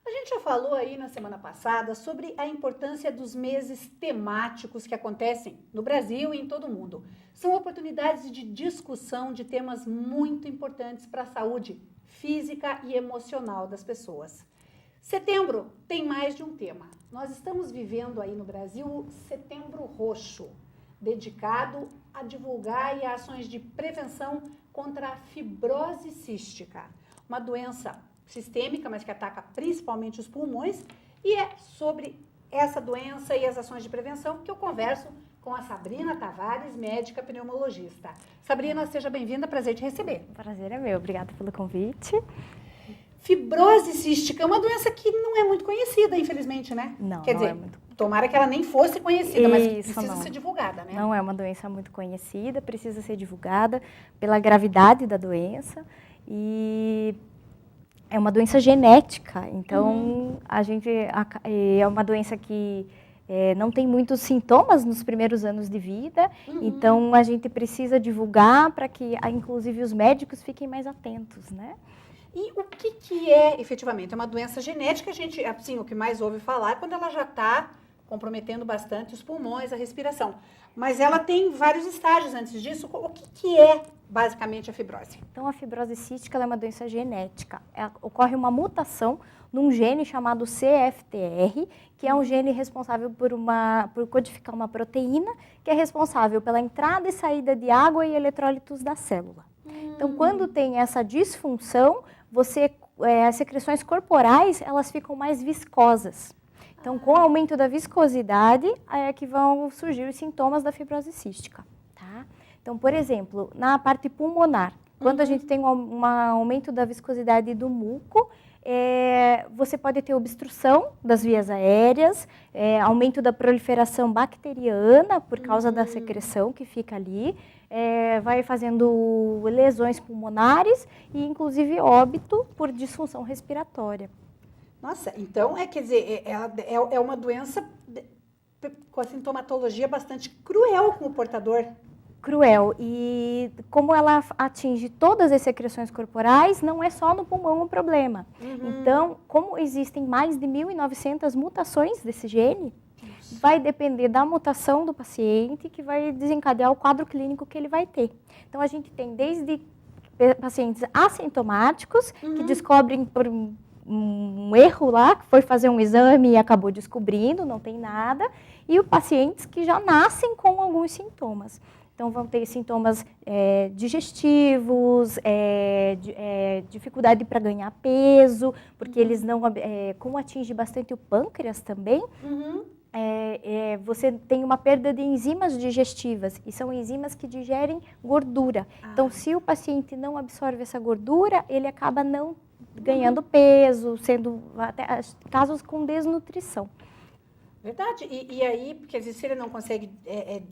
A gente já falou aí na semana passada sobre a importância dos meses temáticos que acontecem no Brasil e em todo o mundo. São oportunidades de discussão de temas muito importantes para a saúde física e emocional das pessoas. Setembro tem mais de um tema. Nós estamos vivendo aí no Brasil o Setembro Roxo, dedicado a divulgar e a ações de prevenção contra a fibrose cística, uma doença sistêmica, mas que ataca principalmente os pulmões, e é sobre essa doença e as ações de prevenção que eu converso com a Sabrina Tavares, médica pneumologista. Sabrina, seja bem-vinda, prazer te receber. O prazer é meu, obrigada pelo convite. Fibrose cística é uma doença que não é muito conhecida, infelizmente, né? Não, Quer não dizer, é muito. Tomara que ela nem fosse conhecida, mas Isso, precisa não. ser divulgada, né? Não é uma doença muito conhecida, precisa ser divulgada pela gravidade da doença e é uma doença genética, então é uma doença que não tem muitos sintomas nos primeiros anos de vida, então a gente precisa divulgar para que, inclusive, os médicos fiquem mais atentos, né? E o que é, efetivamente? É uma doença genética, a gente, assim, o que mais ouve falar é quando ela já está comprometendo bastante os pulmões, a respiração. Mas ela tem vários estágios antes disso. O que é, basicamente, a fibrose? Então, a fibrose cística ela é uma doença genética. Ocorre uma mutação num gene chamado CFTR, que é um gene responsável por codificar uma proteína, que é responsável pela entrada e saída de água e eletrólitos da célula. Então, quando tem essa disfunção, as secreções corporais elas ficam mais viscosas. Então, com o aumento da viscosidade, é que vão surgir os sintomas da fibrose cística. Tá? Então, por exemplo, na parte pulmonar, quando a gente tem um aumento da viscosidade do muco, você pode ter obstrução das vias aéreas, aumento da proliferação bacteriana por causa da secreção que fica ali, vai fazendo lesões pulmonares e, inclusive, óbito por disfunção respiratória. Nossa, então, quer dizer, é uma doença com a sintomatologia bastante cruel com o portador. Cruel. E como ela atinge todas as secreções corporais, não é só no pulmão o problema. Então, como existem mais de 1.900 mutações desse gene, vai depender da mutação do paciente que vai desencadear o quadro clínico que ele vai ter. Então, a gente tem desde pacientes assintomáticos, que descobrem por um erro lá, que foi fazer um exame e acabou descobrindo, não tem nada, e os pacientes que já nascem com alguns sintomas. Então, vão ter sintomas digestivos, dificuldade para ganhar peso, porque eles não, como atinge bastante o pâncreas também, você tem uma perda de enzimas digestivas, e são enzimas que digerem gordura. Então, se o paciente não absorve essa gordura, ele acaba não ganhando peso, sendo até casos com desnutrição. Verdade. E aí, porque às vezes se ele não consegue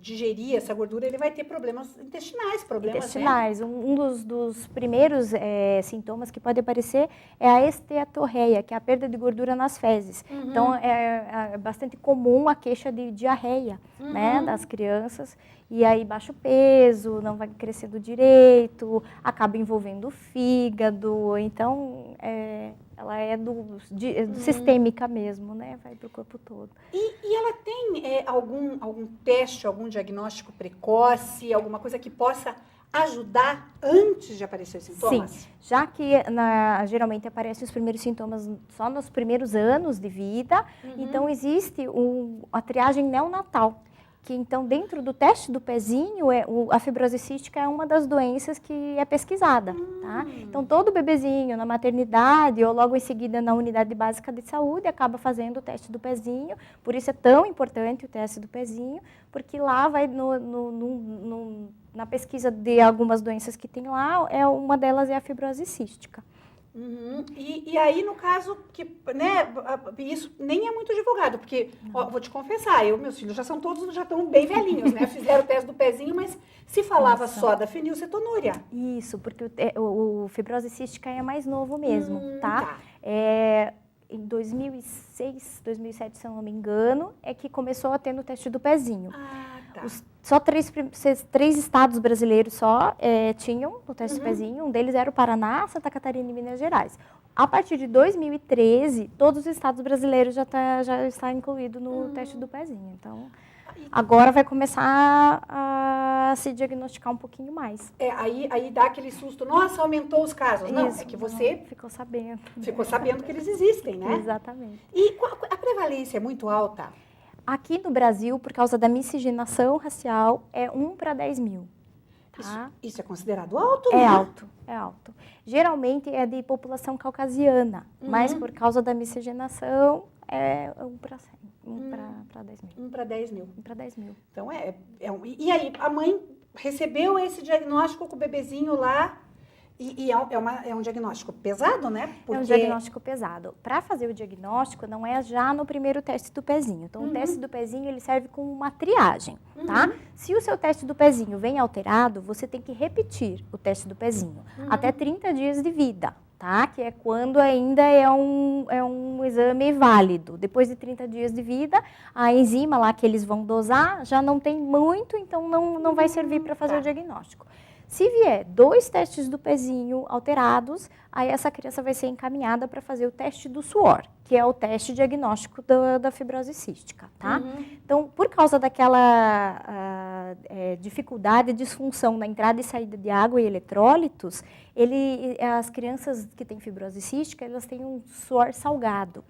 digerir essa gordura, ele vai ter problemas intestinais, Intestinais. Né? Um dos primeiros sintomas que pode aparecer é a esteatorreia, que é a perda de gordura nas fezes. Então, é bastante comum a queixa de diarreia, né, das crianças. E aí, baixo peso, não vai crescendo direito, acaba envolvendo o fígado. Então, ela é sistêmica mesmo, né? Vai para o corpo todo. E ela tem algum teste, algum diagnóstico precoce, alguma coisa que possa ajudar antes de aparecer os sintomas? Sim, já que geralmente aparecem os primeiros sintomas só nos primeiros anos de vida, então existe a triagem neonatal. Que, então, dentro do teste do pezinho, a fibrose cística é uma das doenças que é pesquisada, tá? Então, todo bebezinho na maternidade ou logo em seguida na unidade básica de saúde acaba fazendo o teste do pezinho, por isso é tão importante o teste do pezinho, porque lá vai na pesquisa de algumas doenças que tem lá, uma delas é a fibrose cística. E aí, no caso, que, né, isso nem é muito divulgado, porque, vou te confessar, meus filhos já estão bem velhinhos, né? Fizeram o teste do pezinho, mas se falava só da fenilcetonúria. Isso, porque o fibrose cística é mais novo mesmo, tá? Em 2006, 2007, se eu não me engano, é que começou a ter no teste do pezinho. Tá. Só três estados brasileiros tinham o teste do pezinho. Um deles era o Paraná, Santa Catarina e Minas Gerais. A partir de 2013, todos os estados brasileiros já está incluído no teste do pezinho. Então, agora vai começar a se diagnosticar um pouquinho mais. Aí dá aquele susto, nossa, aumentou os casos. Não, Isso, é que você ficou sabendo. ficou sabendo que eles existem, né? Exatamente. E a prevalência é muito alta? Aqui no Brasil, por causa da miscigenação racial, é 1 para 10 mil. Tá? Isso é considerado alto, É né? alto, é alto. Geralmente é de população caucasiana, mas por causa da miscigenação é 1 para 100, 1 para 10 mil. 1 para 10 mil. 1 para 10 mil. Então, e aí, a mãe recebeu esse diagnóstico com o bebezinho lá, e é um diagnóstico pesado, né? É um diagnóstico pesado. Para fazer o diagnóstico, não é já no primeiro teste do pezinho. Então, o teste do pezinho, ele serve como uma triagem, tá? Se o seu teste do pezinho vem alterado, você tem que repetir o teste do pezinho até 30 dias de vida, tá? Que é quando ainda é um exame válido. Depois de 30 dias de vida, a enzima lá que eles vão dosar já não tem muito, então não vai servir para fazer o diagnóstico. Se vier 2 testes do pezinho alterados, aí essa criança vai ser encaminhada para fazer o teste do suor, que é o teste diagnóstico da fibrose cística, tá? Então, por causa daquela dificuldade, disfunção na entrada e saída de água e eletrólitos, as crianças que têm fibrose cística, elas têm um suor salgado.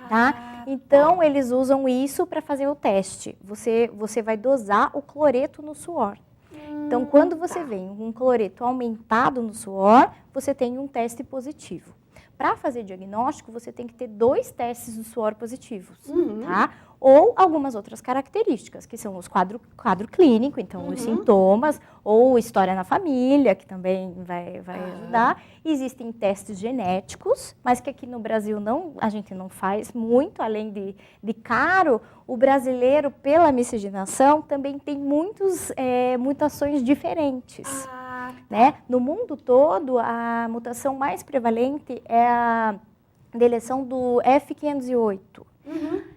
Tá? Então, eles usam isso para fazer o teste. Você vai dosar o cloreto no suor. Então, quando você vê um cloreto aumentado no suor, você tem um teste positivo. Para fazer diagnóstico, você tem que ter 2 testes do suor positivos, tá? Ou algumas outras características, que são os quadro clínico, então os sintomas, ou história na família, que também vai ajudar. Existem testes genéticos, mas que aqui no Brasil a gente não faz muito, além de caro. O brasileiro, pela miscigenação, também tem muitas mutações diferentes. Né? No mundo todo, a mutação mais prevalente é a deleção do F508.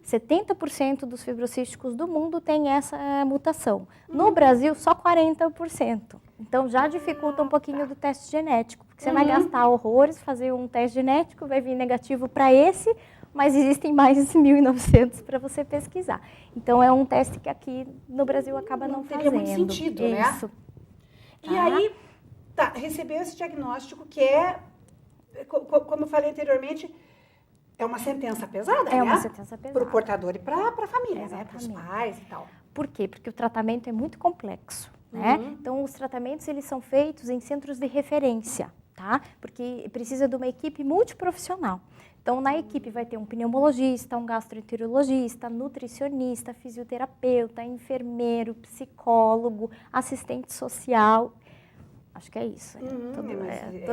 70% dos fibrocísticos do mundo tem essa mutação. No Brasil, só 40%. Então, já dificulta um pouquinho do teste genético, porque você vai gastar horrores, fazer um teste genético, vai vir negativo para esse, mas existem mais de 1.900 para você pesquisar. Então, é um teste que aqui no Brasil acaba não fazendo. Teria muito sentido, né? Isso. E aí, recebeu esse diagnóstico que é, como eu falei anteriormente, é uma sentença pesada, né? É uma sentença pesada. Para o portador e para a família, né? Exatamente. Para os pais e tal. Por quê? Porque o tratamento é muito complexo, né? Então, os tratamentos, eles são feitos em centros de referência, tá? Porque precisa de uma equipe multiprofissional. Então, na equipe vai ter um pneumologista, um gastroenterologista, nutricionista, fisioterapeuta, enfermeiro, psicólogo, assistente social. Acho que é isso.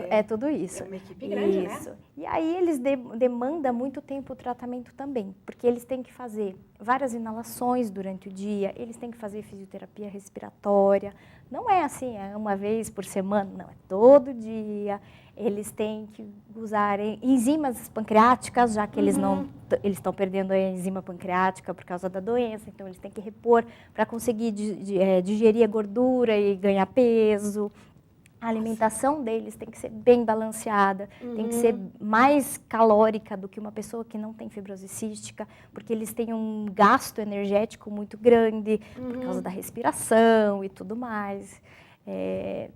É tudo isso. É uma equipe grande, isso. né? E aí eles demandam muito tempo o tratamento também, porque eles têm que fazer várias inalações durante o dia, eles têm que fazer fisioterapia respiratória. Não é assim, é uma vez por semana, não, é todo dia. Eles têm que usar enzimas pancreáticas, já que eles estão perdendo a enzima pancreática por causa da doença, então eles têm que repor para conseguir digerir a gordura e ganhar peso. A alimentação deles tem que ser bem balanceada, tem que ser mais calórica do que uma pessoa que não tem fibrose cística, porque eles têm um gasto energético muito grande por causa da respiração e tudo mais. É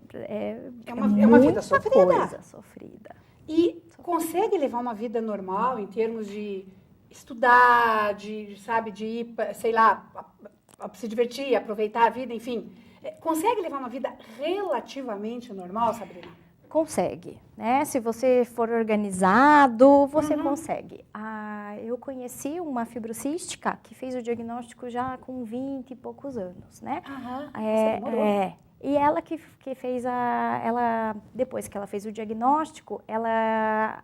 uma vida sofrida. Coisa sofrida. E consegue levar uma vida normal em termos de estudar, de ir, sei lá, se divertir, aproveitar a vida, enfim. Consegue levar uma vida relativamente normal, Sabrina? Consegue, né? Se você for organizado, você consegue. Eu conheci uma fibrocística que fez o diagnóstico já com 20 e poucos anos, né? Você demorou. E ela que fez depois que ela fez o diagnóstico, ela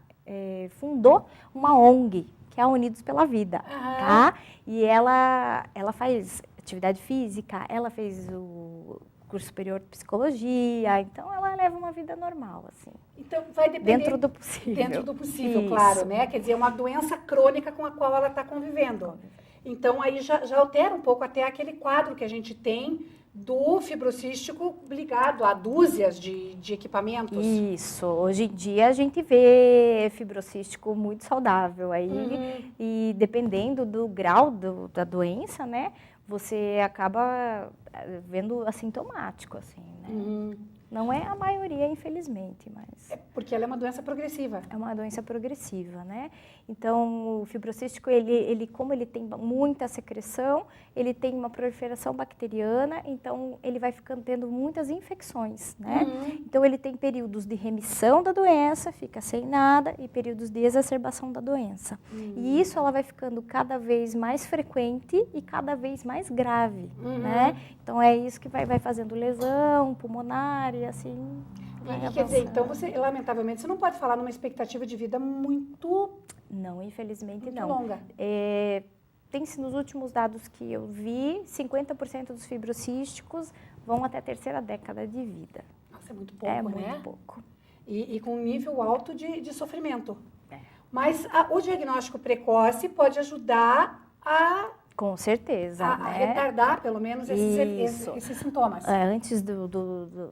fundou uma ONG, que é a Unidos pela Vida, tá? E ela faz atividade física, ela fez o curso superior de psicologia, então ela leva uma vida normal, assim. Então vai depender... Dentro do possível. Dentro do possível, Isso. claro, né? Quer dizer, é uma doença crônica com a qual ela está convivendo. Então aí já altera um pouco até aquele quadro que a gente tem do fibrocístico ligado a dúzias de equipamentos. Isso, hoje em dia a gente vê fibrocístico muito saudável aí, e dependendo do grau da doença, né, você acaba vendo assintomático, assim, né? Não é a maioria, infelizmente, mas... É porque ela é uma doença progressiva. É uma doença progressiva, né? Então, o fibrocístico, ele como ele tem muita secreção, ele tem uma proliferação bacteriana, então ele vai ficando tendo muitas infecções, né? Então, ele tem períodos de remissão da doença, fica sem nada, e períodos de exacerbação da doença. E isso ela vai ficando cada vez mais frequente e cada vez mais grave, né? Então, é isso que vai fazendo lesão pulmonar e assim... E quer dizer, então, você, lamentavelmente, você não pode falar numa expectativa de vida muito... Não, infelizmente muito não. longa. Tem-se nos últimos dados que eu vi, 50% dos fibrocísticos vão até a terceira década de vida. Nossa, é muito pouco, É né? muito pouco. E com um nível alto de sofrimento. É. Mas o diagnóstico precoce pode ajudar a Com certeza, né? retardar, pelo menos, esses sintomas. Antes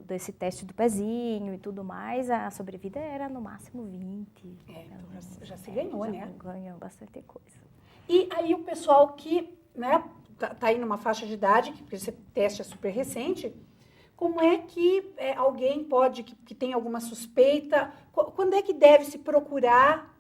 desse teste do pezinho e tudo mais, a sobrevida era no máximo 20. Então já se ganhou, né? Ganhou bastante coisa. E aí o pessoal que, né, tá aí numa faixa de idade, que esse teste é super recente, como é que alguém pode, que tem alguma suspeita, quando é que deve se procurar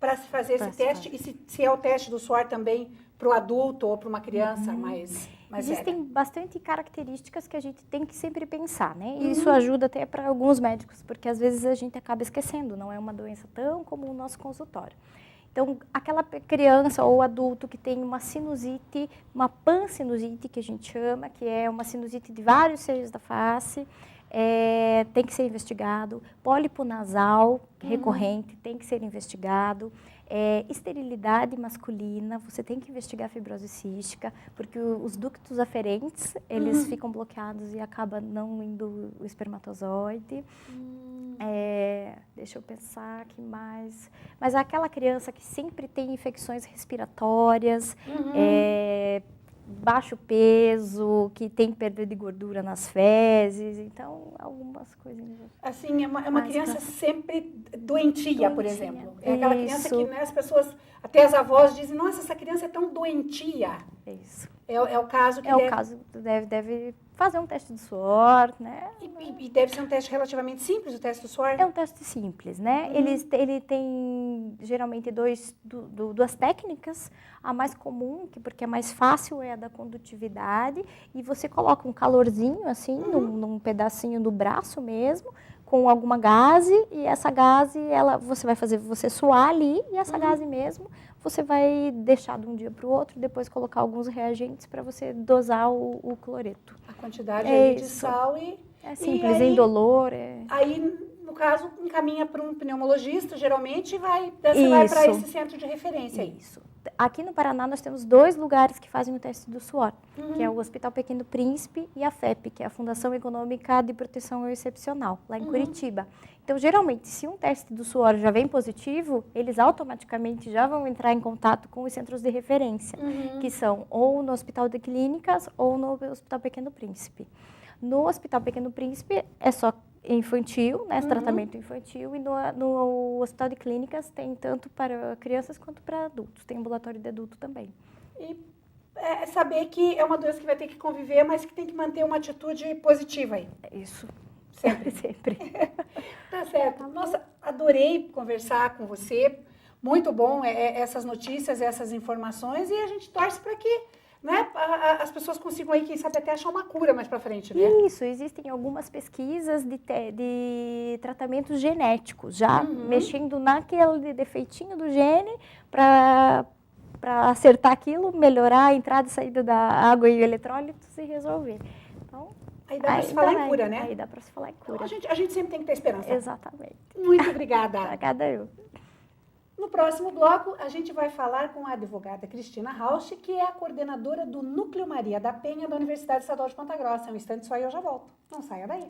para se fazer esse teste? E se é o teste do suor também para o adulto ou para uma criança mais Existem velha? bastante características que a gente tem que sempre pensar, né? E isso ajuda até para alguns médicos, porque às vezes a gente acaba esquecendo, não é uma doença tão comum no nosso consultório. Então, aquela criança ou adulto que tem uma sinusite, uma pansinusite, que a gente chama, que é uma sinusite de vários seios da face, tem que ser investigado. Pólipo nasal recorrente tem que ser investigado. Esterilidade masculina, você tem que investigar a fibrose cística, porque os ductos aferentes, eles ficam bloqueados e acaba não indo o espermatozoide. Deixa eu pensar que mais... Mas aquela criança que sempre tem infecções respiratórias, baixo peso, que tem perda de gordura nas fezes, então algumas coisinhas. Assim, é uma criança sempre doentia, por exemplo. É aquela criança que, né, as pessoas, até as avós dizem, nossa, essa criança é tão doentia. Isso. É o caso que o caso, deve fazer um teste de suor, né? E deve ser um teste relativamente simples, o teste do suor? É um teste simples, né? Ele tem geralmente duas técnicas. A mais comum, porque é mais fácil, é a da condutividade. E você coloca um calorzinho, assim, num pedacinho do braço mesmo, com alguma gaze. E essa gaze, você vai fazer você suar ali. E essa gaze mesmo, você vai deixar de um dia para o outro, depois colocar alguns reagentes para você dosar o cloreto. A quantidade aí de sal É simples, indolor. Aí, no caso, encaminha para um pneumologista, geralmente, você vai para esse centro de referência. Isso. Aqui no Paraná, nós temos 2 lugares que fazem o teste do suor, que é o Hospital Pequeno Príncipe e a FEP, que é a Fundação Econômica de Proteção Excepcional, lá em Curitiba. Então, geralmente, se um teste do suor já vem positivo, eles automaticamente já vão entrar em contato com os centros de referência, que são ou no Hospital de Clínicas ou no Hospital Pequeno Príncipe. No Hospital Pequeno Príncipe é só infantil, né, tratamento infantil, e no Hospital de Clínicas tem tanto para crianças quanto para adultos, tem ambulatório de adulto também. E saber que é uma doença que vai ter que conviver, mas que tem que manter uma atitude positiva aí. Isso. Sempre. Sempre. Tá certo. Nossa, adorei conversar com você. Muito bom essas notícias, essas informações, e a gente torce para que, né, as pessoas consigam aí, quem sabe, até achar uma cura mais para frente, né? Isso, existem algumas pesquisas de tratamentos genéticos, já mexendo naquele defeitinho do gene para acertar aquilo, melhorar a entrada e saída da água e eletrólitos e resolver. Então, aí dá para se falar em cura, né? Aí dá para se falar em cura. Então, a gente sempre tem que ter esperança. Exatamente. Muito obrigada. Obrigada eu. No próximo bloco, a gente vai falar com a advogada Cristina Rausch, que é a coordenadora do Núcleo Maria da Penha da Universidade Estadual de Ponta Grossa. Um instante só e eu já volto. Não saia daí.